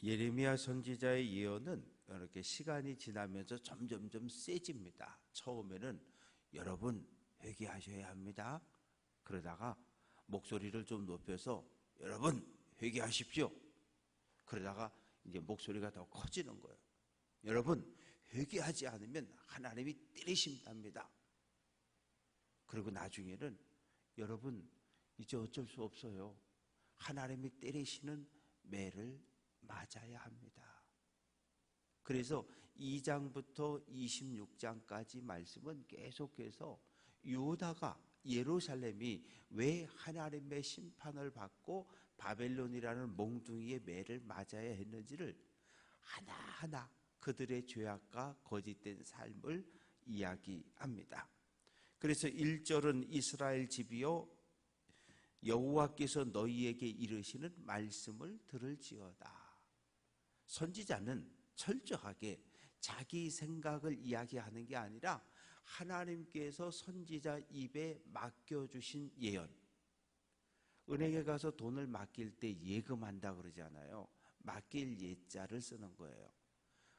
예레미야 선지자의 예언은 이렇게 시간이 지나면서 점점점 세집니다. 처음에는 여러분 회개하셔야 합니다. 그러다가 목소리를 좀 높여서 여러분 회개하십시오. 그러다가 이제 목소리가 더 커지는 거예요. 여러분 회개하지 않으면 하나님이 때리신답니다. 그리고 나중에는 여러분 이제 어쩔 수 없어요. 하나님이 때리시는 매를 맞아야 합니다. 그래서 2장부터 26장까지 말씀은 계속해서 유다가 예루살렘이 왜 하나님의 심판을 받고 바벨론이라는 몽둥이의 매를 맞아야 했는지를 하나하나 그들의 죄악과 거짓된 삶을 이야기합니다. 그래서 1절은 이스라엘 집이여 여호와께서 너희에게 이르시는 말씀을 들을지어다. 선지자는 철저하게 자기 생각을 이야기하는 게 아니라 하나님께서 선지자 입에 맡겨주신 예언. 은행에 가서 돈을 맡길 때 예금한다 그러잖아요. 맡길 예자를 쓰는 거예요.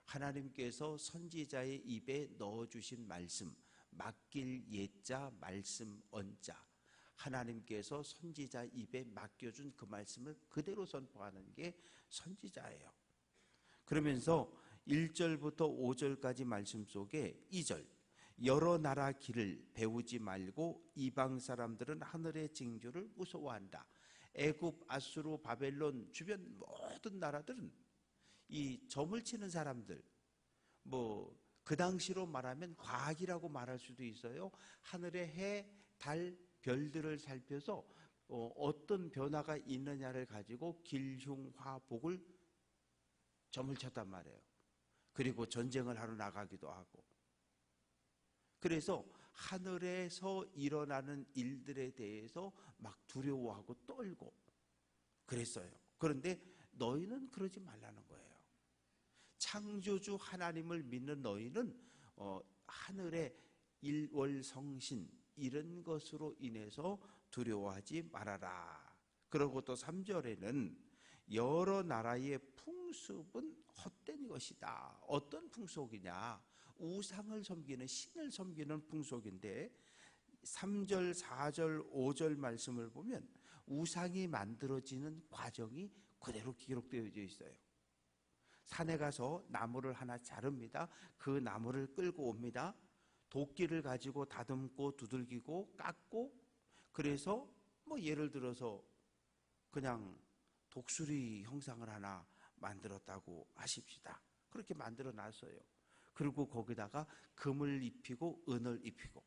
하나님께서 선지자의 입에 넣어주신 말씀, 맡길 예자, 말씀 언자. 하나님께서 선지자 입에 맡겨준 그 말씀을 그대로 선포하는 게 선지자예요. 그러면서 1절부터 5절까지 말씀 속에 2절 여러 나라 길을 배우지 말고 이방 사람들은 하늘의 징조를 무서워한다. 애굽, 아수르, 바벨론 주변 모든 나라들은 이 점을 치는 사람들, 그 당시로 말하면 과학이라고 말할 수도 있어요. 하늘의 해, 달, 별들을 살펴서 어떤 변화가 있느냐를 가지고 길흉화복을 점을 쳤단 말이에요. 그리고 전쟁을 하러 나가기도 하고. 그래서 하늘에서 일어나는 일들에 대해서 막 두려워하고 떨고 그랬어요. 그런데 너희는 그러지 말라는 거예요. 창조주 하나님을 믿는 너희는 하늘의 일월성신 이런 것으로 인해서 두려워하지 말아라. 그리고 또 3절에는 여러 나라의 풍습은 헛된 것이다. 어떤 풍속이냐? 우상을 섬기는, 신을 섬기는 풍속인데 3절, 4절, 5절 말씀을 보면 우상이 만들어지는 과정이 그대로 기록되어 있어요. 산에 가서 나무를 하나 자릅니다. 그 나무를 끌고 옵니다. 도끼를 가지고 다듬고 두들기고 깎고, 그래서 예를 들어서 그냥 독수리 형상을 하나 만들었다고 하십시다. 그렇게 만들어 놨어요. 그리고 거기다가 금을 입히고 은을 입히고.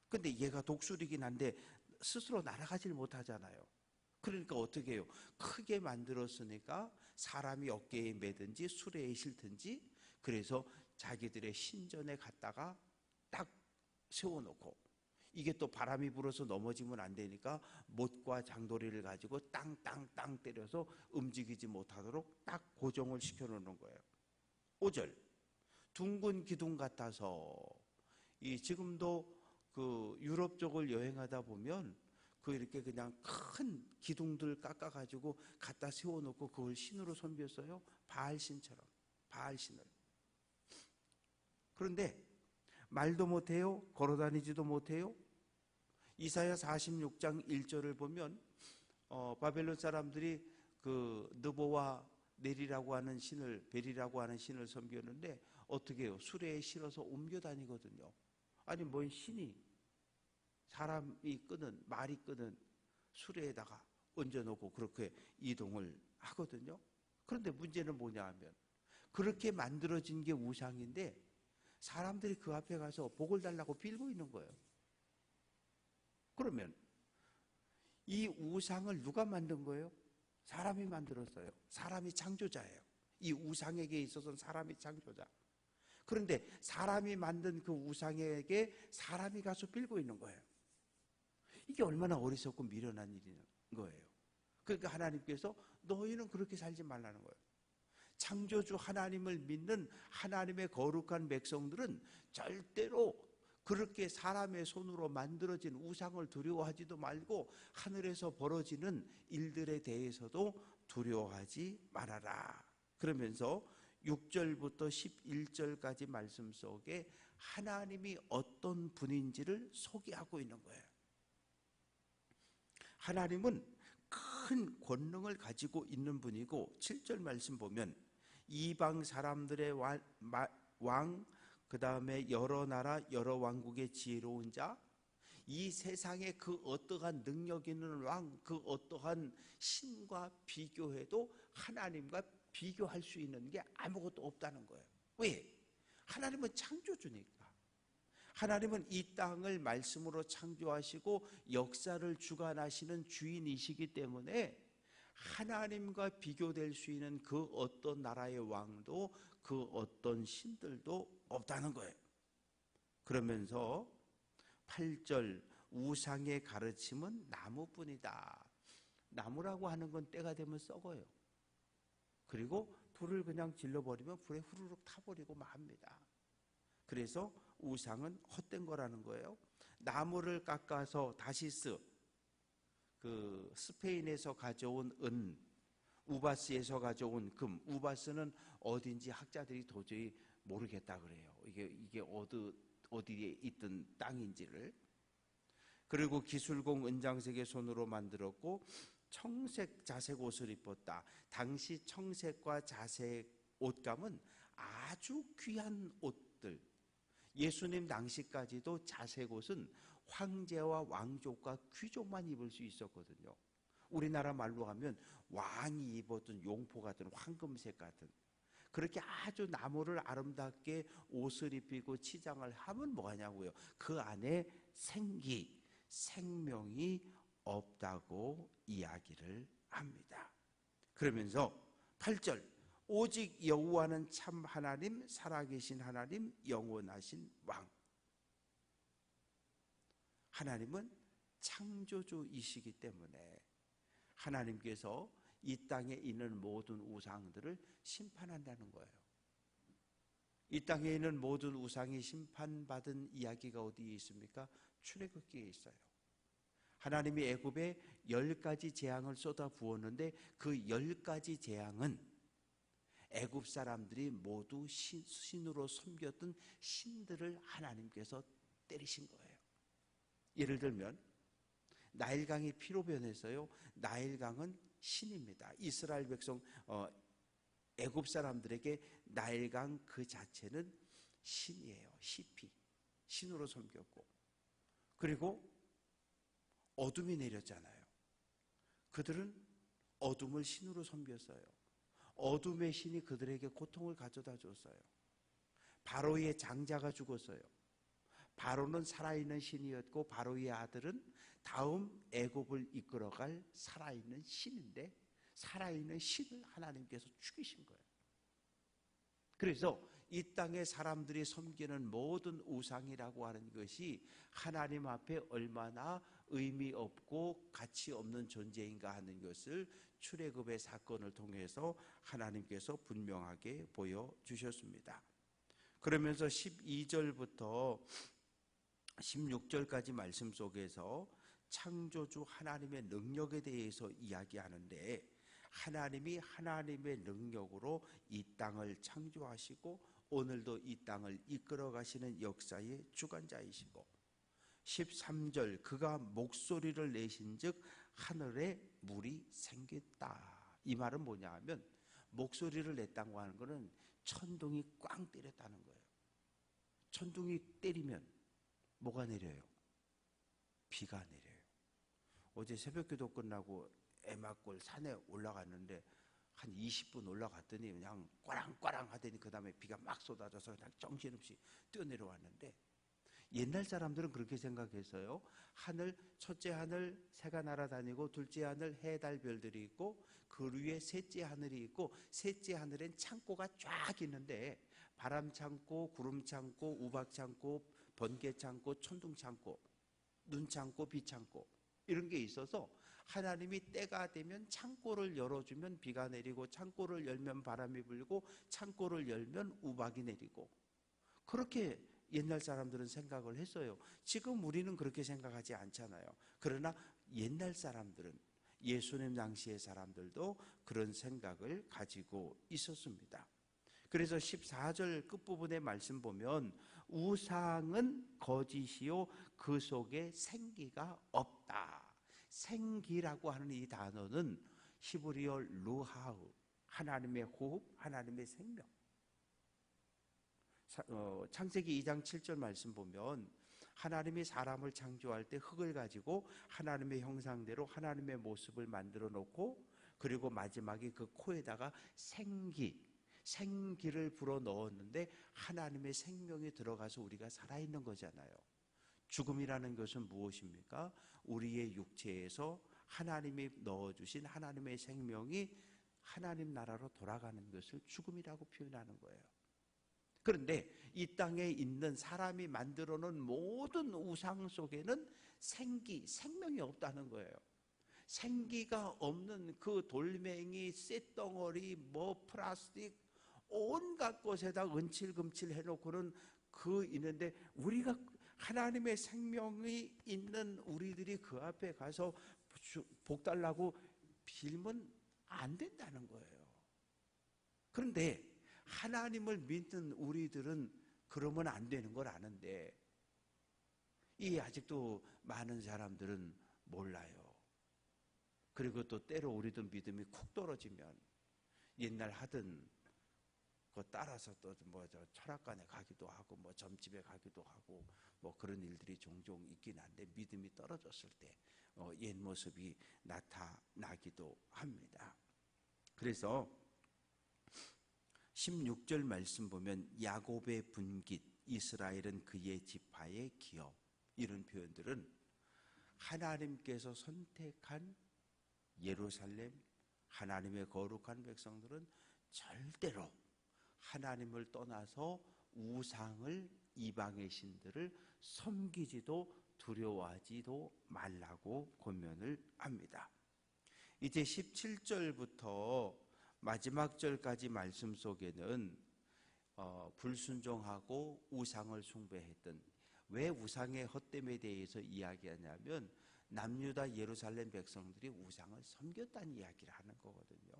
근데 얘가 독수리긴 한데 스스로 날아가질 못하잖아요. 그러니까 어떻게 해요? 크게 만들었으니까 사람이 어깨에 매든지 수레에 실든지, 그래서 자기들의 신전에 갔다가 딱 세워놓고, 이게 또 바람이 불어서 넘어지면 안 되니까 못과 장도리를 가지고 땅땅땅 때려서 움직이지 못하도록 딱 고정을 시켜놓는 거예요. 5절 둥근 기둥 같아서, 지금도 그 유럽 쪽을 여행하다 보면 이렇게 그냥 큰 기둥들 깎아가지고 갖다 세워놓고 그걸 신으로 섬겼어요. 바알신처럼, 바알신을. 그런데 말도 못해요. 걸어다니지도 못해요. 이사야 46장 1절을 보면 바벨론 사람들이 그 느보와 넬이라고 하는 신을, 벨이라고 하는 신을 섬겼는데 어떻게 해요? 수레에 실어서 옮겨 다니거든요. 아니 뭔 신이 사람이 끄는, 말이 끄는 수레에다가 얹어놓고 그렇게 이동을 하거든요. 그런데 문제는 뭐냐 하면 그렇게 만들어진 게 우상인데 사람들이 그 앞에 가서 복을 달라고 빌고 있는 거예요. 그러면 이 우상을 누가 만든 거예요? 사람이 만들었어요. 사람이 창조자예요. 이 우상에게 있어서는 사람이 창조자. 그런데 사람이 만든 그 우상에게 사람이 가서 빌고 있는 거예요. 이게 얼마나 어리석고 미련한 일인 거예요. 그러니까 하나님께서 너희는 그렇게 살지 말라는 거예요. 창조주 하나님을 믿는 하나님의 거룩한 백성들은 절대로 그렇게 사람의 손으로 만들어진 우상을 두려워하지도 말고 하늘에서 벌어지는 일들에 대해서도 두려워하지 말아라. 그러면서 6절부터 11절까지 말씀 속에 하나님이 어떤 분인지를 소개하고 있는 거예요. 하나님은 큰 권능을 가지고 있는 분이고, 7절 말씀 보면 이방 사람들의 왕, 그 다음에 여러 나라 여러 왕국의 지혜로운 자, 이 세상에 그 어떠한 능력 있는 왕, 그 어떠한 신과 비교해도 하나님과 비교할 수 있는 게 아무것도 없다는 거예요. 왜? 하나님은 창조주니까. 하나님은 이 땅을 말씀으로 창조하시고 역사를 주관하시는 주인이시기 때문에 하나님과 비교될 수 있는 그 어떤 나라의 왕도 그 어떤 신들도 없다는 거예요. 그러면서 8절 우상의 가르침은 나무뿐이다. 나무라고 하는 건 때가 되면 썩어요. 그리고 불을 그냥 질러버리면 불에 후루룩 타버리고 맙니다. 그래서 우상은 헛된 거라는 거예요. 나무를 깎아서 다시스, 그 스페인에서 가져온 은, 우바스에서 가져온 금, 우바스는 어딘지 학자들이 도저히 모르겠다 그래요. 이게 어디에 있던 땅인지를. 그리고 기술공 은장색의 손으로 만들었고 청색 자색 옷을 입었다. 당시 청색과 자색 옷감은 아주 귀한 옷들. 예수님 당시까지도 자색 옷은 황제와 왕족과 귀족만 입을 수 있었거든요. 우리나라 말로 하면 왕이 입었던 용포 같은 황금색 같은, 그렇게 아주 나무를 아름답게 옷을 입히고 치장을 하면 뭐하냐고요. 그 안에 생명이 없다고 이야기를 합니다. 그러면서 8절 오직 여호와는 참 하나님, 살아계신 하나님, 영원하신 왕. 하나님은 창조주이시기 때문에 하나님께서 이 땅에 있는 모든 우상들을 심판한다는 거예요. 이 땅에 있는 모든 우상이 심판받은 이야기가 어디에 있습니까? 출애굽기에 있어요. 하나님이 애굽에 10가지 재앙을 쏟아 부었는데 그 10가지 재앙은 애굽 사람들이 모두 신으로 섬겼던 신들을 하나님께서 때리신 거예요. 예를 들면 나일강이 피로 변해서요. 나일강은 신입니다. 이스라엘 백성 애굽 사람들에게 나일강 그 자체는 신이에요. 시피, 신으로 섬겼고, 그리고 어둠이 내렸잖아요. 그들은 어둠을 신으로 섬겼어요. 어둠의 신이 그들에게 고통을 가져다 줬어요. 바로의 장자가 죽었어요. 바로는 살아있는 신이었고 바로의 아들은 다음 애굽을 이끌어갈 살아있는 신인데 살아있는 신을 하나님께서 죽이신 거예요. 그래서 이 땅의 사람들이 섬기는 모든 우상이라고 하는 것이 하나님 앞에 얼마나 의미 없고 가치 없는 존재인가 하는 것을 출애굽의 사건을 통해서 하나님께서 분명하게 보여주셨습니다. 그러면서 12절부터 16절까지 말씀 속에서 창조주 하나님의 능력에 대해서 이야기하는데, 하나님이 하나님의 능력으로 이 땅을 창조하시고 오늘도 이 땅을 이끌어 가시는 역사의 주관자이시고, 13절 그가 목소리를 내신즉 하늘에 물이 생겼다. 이 말은 뭐냐 하면 목소리를 냈다고 하는 것은 천둥이 꽝 때렸다는 거예요. 천둥이 때리면 뭐가 내려요? 비가 내려요. 어제 새벽기도 끝나고 애막골 산에 올라갔는데 한 20분 올라갔더니 그냥 꽈랑꽈랑 하더니 그 다음에 비가 막 쏟아져서 그냥 정신없이 뛰어내려왔는데, 옛날 사람들은 그렇게 생각했어요. 하늘, 첫째 하늘 새가 날아다니고 둘째 하늘 해, 달, 별들이 있고 그 위에 셋째 하늘이 있고 셋째 하늘엔 창고가 쫙 있는데 바람 창고, 구름 창고, 우박 창고, 번개 창고, 천둥 창고, 눈 창고, 비 창고 이런 게 있어서 하나님이 때가 되면 창고를 열어주면 비가 내리고 창고를 열면 바람이 불고 창고를 열면 우박이 내리고, 그렇게 옛날 사람들은 생각을 했어요. 지금 우리는 그렇게 생각하지 않잖아요. 그러나 옛날 사람들은 예수님 당시의 사람들도 그런 생각을 가지고 있었습니다. 그래서 14절 끝부분의 말씀 보면 우상은 거짓이요 그 속에 생기가 없다. 생기라고 하는 이 단어는 히브리어 루하우, 하나님의 호흡, 하나님의 생명. 창세기 2장 7절 말씀 보면 하나님이 사람을 창조할 때 흙을 가지고 하나님의 형상대로 하나님의 모습을 만들어 놓고, 그리고 마지막에 그 코에다가 생기를 불어 넣었는데 하나님의 생명이 들어가서 우리가 살아있는 거잖아요. 죽음이라는 것은 무엇입니까? 우리의 육체에서 하나님이 넣어주신 하나님의 생명이 하나님 나라로 돌아가는 것을 죽음이라고 표현하는 거예요. 그런데 이 땅에 있는 사람이 만들어 놓은 모든 우상 속에는 생명이 없다는 거예요. 생기가 없는 그 돌멩이, 쇳덩어리, 플라스틱 온갖 것에다 은칠금칠 해놓고는 있는데, 우리가 하나님의 생명이 있는 우리들이 그 앞에 가서 복 달라고 빌면 안 된다는 거예요. 그런데 하나님을 믿는 우리들은 그러면 안 되는 걸 아는데, 아직도 많은 사람들은 몰라요. 그리고 또 때로 우리도 믿음이 쿡 떨어지면 옛날 하던 거 따라서 또 철학관에 가기도 하고 점집에 가기도 하고 그런 일들이 종종 있긴 한데, 믿음이 떨어졌을 때 옛 모습이 나타나기도 합니다. 그래서 16절 말씀 보면 야곱의 분깃, 이스라엘은 그의 지파의 기업, 이런 표현들은 하나님께서 선택한 예루살렘, 하나님의 거룩한 백성들은 절대로 하나님을 떠나서 우상을, 이방의 신들을 섬기지도 두려워하지도 말라고 권면을 합니다. 이제 17절부터 마지막 절까지 말씀 속에는 불순종하고 우상을 숭배했던, 왜 우상의 헛됨에 대해서 이야기하냐면 남유다 예루살렘 백성들이 우상을 섬겼다는 이야기를 하는 거거든요.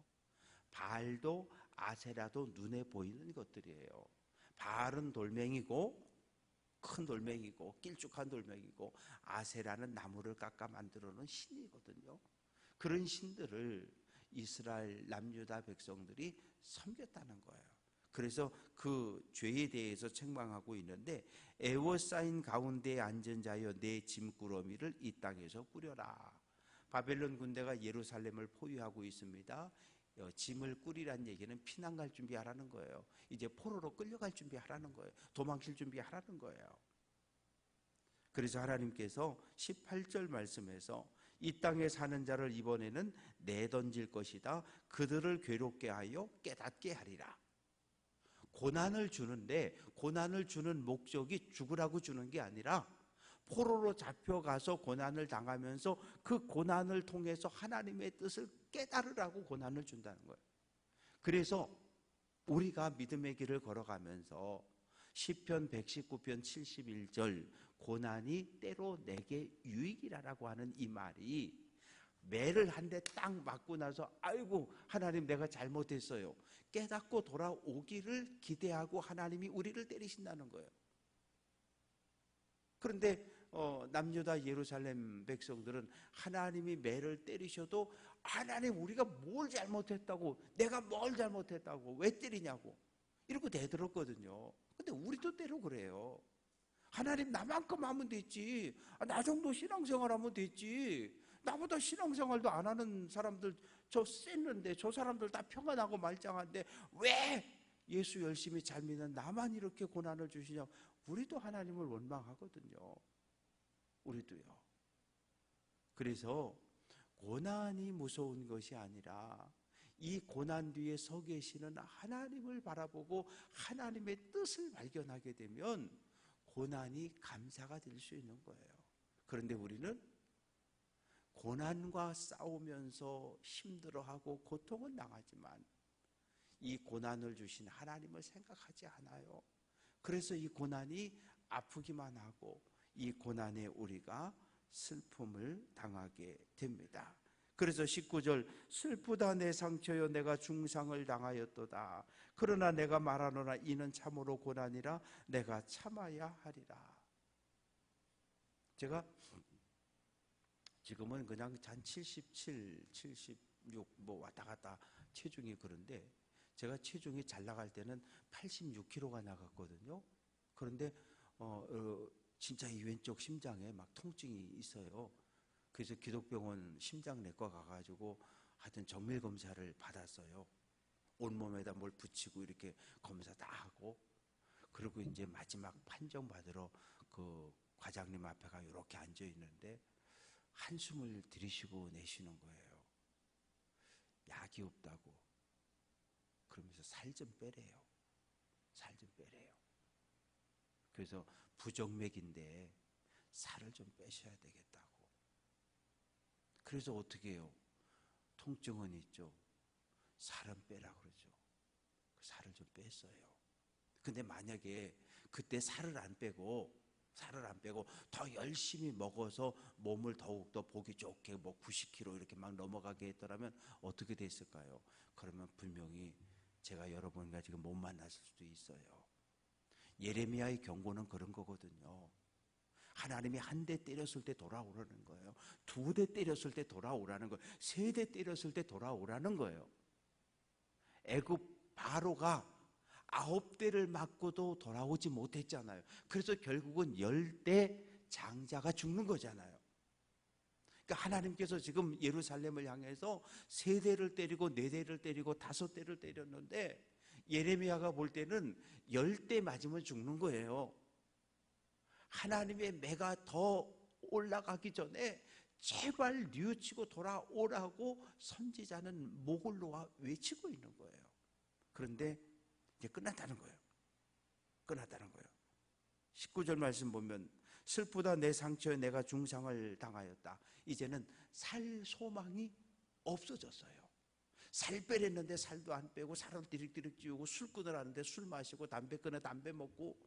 바알도 아세라도 눈에 보이는 것들이에요. 바알은 돌멩이고, 큰 돌멩이고 길쭉한 돌멩이고, 아세라는 나무를 깎아 만들어 놓은 신이거든요. 그런 신들을 이스라엘 남유다 백성들이 섬겼다는 거예요. 그래서 그 죄에 대해서 책망하고 있는데, 애워싸인 가운데에 앉은 자여 내 짐꾸러미를 이 땅에서 꾸려라. 바벨론 군대가 예루살렘을 포위하고 있습니다. 짐을 꾸리란 얘기는 피난 갈 준비하라는 거예요. 이제 포로로 끌려갈 준비하라는 거예요. 도망칠 준비하라는 거예요. 그래서 하나님께서 18절 말씀에서 이 땅에 사는 자를 이번에는 내던질 것이다. 그들을 괴롭게 하여 깨닫게 하리라. 고난을 주는데, 고난을 주는 목적이 죽으라고 주는 게 아니라 포로로 잡혀가서 고난을 당하면서 그 고난을 통해서 하나님의 뜻을 깨달으라고 고난을 준다는 거예요. 그래서 우리가 믿음의 길을 걸어가면서 시편 119편 71절 고난이 때로 내게 유익이라고 하는 이 말이, 매를 한 대 딱 맞고 나서 아이고 하나님 내가 잘못했어요 깨닫고 돌아오기를 기대하고 하나님이 우리를 때리신다는 거예요. 그런데 남유다 예루살렘 백성들은 하나님이 매를 때리셔도 하나님 우리가 뭘 잘못했다고, 내가 뭘 잘못했다고 왜 때리냐고 이러고 대들었거든요. 근데 우리도 때로 그래요. 하나님 나만큼 하면 됐지, 나 정도 신앙생활하면 됐지, 나보다 신앙생활도 안 하는 사람들 저 쎘는데 저 사람들 다 평안하고 말짱한데 왜 예수 열심히 잘 믿는 나만 이렇게 고난을 주시냐고. 우리도 하나님을 원망하거든요. 우리도요. 그래서 고난이 무서운 것이 아니라 이 고난 뒤에 서 계시는 하나님을 바라보고 하나님의 뜻을 발견하게 되면 고난이 감사가 될 수 있는 거예요. 그런데 우리는 고난과 싸우면서 힘들어하고 고통은 당하지만 이 고난을 주신 하나님을 생각하지 않아요. 그래서 이 고난이 아프기만 하고 이 고난에 우리가 슬픔을 당하게 됩니다. 그래서 19절 슬프다 내 상처여 내가 중상을 당하였도다. 그러나 내가 말하노라 이는 참으로 고난이라 내가 참아야 하리라. 제가 지금은 그냥 한 77, 76 뭐 왔다 갔다 체중이 그런데 제가 체중이 잘 나갈 때는 86kg가 나갔거든요. 그런데 진짜 이 왼쪽 심장에 막 통증이 있어요. 그래서 기독병원 심장내과 가가지고 하여튼 정밀 검사를 받았어요. 온몸에다 뭘 붙이고 이렇게 검사 다 하고, 그리고 이제 마지막 판정 받으러 그 과장님 앞에가 이렇게 앉아 있는데 한숨을 들이쉬고 내쉬는 거예요. 약이 없다고. 그러면서 살 좀 빼래요. 살 좀 빼래요. 그래서 부정맥인데 살을 좀 빼셔야 되겠다고. 그래서 어떻게 해요? 통증은 있죠. 살은 빼라 그러죠. 살을 좀 뺐어요. 근데 만약에 그때 살을 안 빼고 더 열심히 먹어서 몸을 더욱더 보기 좋게 뭐 90kg 이렇게 막 넘어가게 했더라면 어떻게 됐을까요? 그러면 분명히 제가 여러분과 지금 못 만났을 수도 있어요. 예레미야의 경고는 그런 거거든요. 하나님이 한 대 때렸을 때 돌아오라는 거예요. 두 대 때렸을 때 돌아오라는 거예요. 세 대 때렸을 때 돌아오라는 거예요. 애굽 바로가 9대를 맞고도 돌아오지 못했잖아요. 그래서 결국은 10대 장자가 죽는 거잖아요. 그러니까 하나님께서 지금 예루살렘을 향해서 3대를 때리고 4대를 때리고 5대를 때렸는데 예레미야가 볼 때는 10대 맞으면 죽는 거예요. 하나님의 매가 더 올라가기 전에 제발 뉘우치고 돌아오라고 선지자는 목을 놓아 외치고 있는 거예요. 그런데 이제 끝났다는 거예요. 끝났다는 거예요. 19절 말씀 보면 슬프다 내 상처에 내가 중상을 당하였다. 이제는 살 소망이 없어졌어요. 살 빼랬는데 살도 안 빼고 살을 디릭디릭 찌우고 술 끊으라는데 술 마시고 담배 끊어 담배 먹고,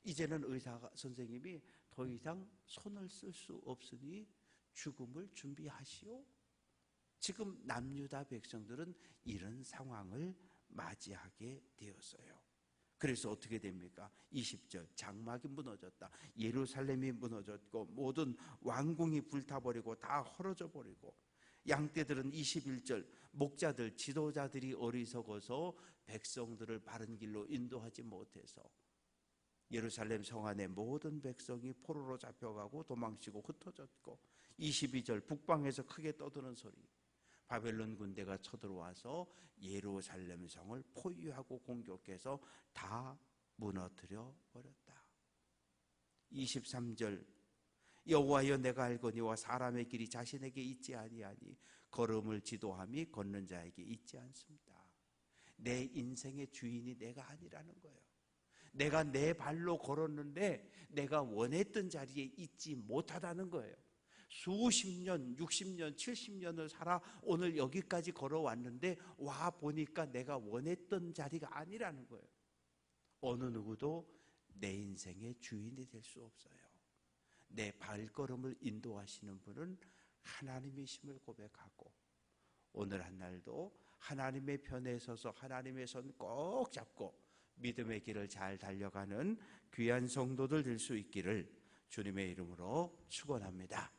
이제는 의사 선생님이 더 이상 손을 쓸 수 없으니 죽음을 준비하시오. 지금 남유다 백성들은 이런 상황을 맞이하게 되었어요. 그래서 어떻게 됩니까? 20절 장막이 무너졌다. 예루살렘이 무너졌고 모든 왕궁이 불타버리고 다 헐어져 버리고, 양떼들은 21절 목자들 지도자들이 어리석어서 백성들을 바른 길로 인도하지 못해서 예루살렘 성 안에 모든 백성이 포로로 잡혀가고 도망치고 흩어졌고, 22절 북방에서 크게 떠드는 소리, 바벨론 군대가 쳐들어와서 예루살렘 성을 포위하고 공격해서 다 무너뜨려 버렸다. 23절 여호와여 내가 알거니와 사람의 길이 자신에게 있지 아니하니 걸음을 지도함이 걷는 자에게 있지 않습니다. 내 인생의 주인이 내가 아니라는 거예요. 내가 내 발로 걸었는데 내가 원했던 자리에 있지 못하다는 거예요. 수십 년, 60년, 70년을 살아 오늘 여기까지 걸어왔는데 와 보니까 내가 원했던 자리가 아니라는 거예요. 어느 누구도 내 인생의 주인이 될 수 없어요. 내 발걸음을 인도하시는 분은 하나님이심을 고백하고, 오늘 한 날도 하나님의 편에 서서 하나님의 손 꼭 잡고 믿음의 길을 잘 달려가는 귀한 성도들 될 수 있기를 주님의 이름으로 축원합니다.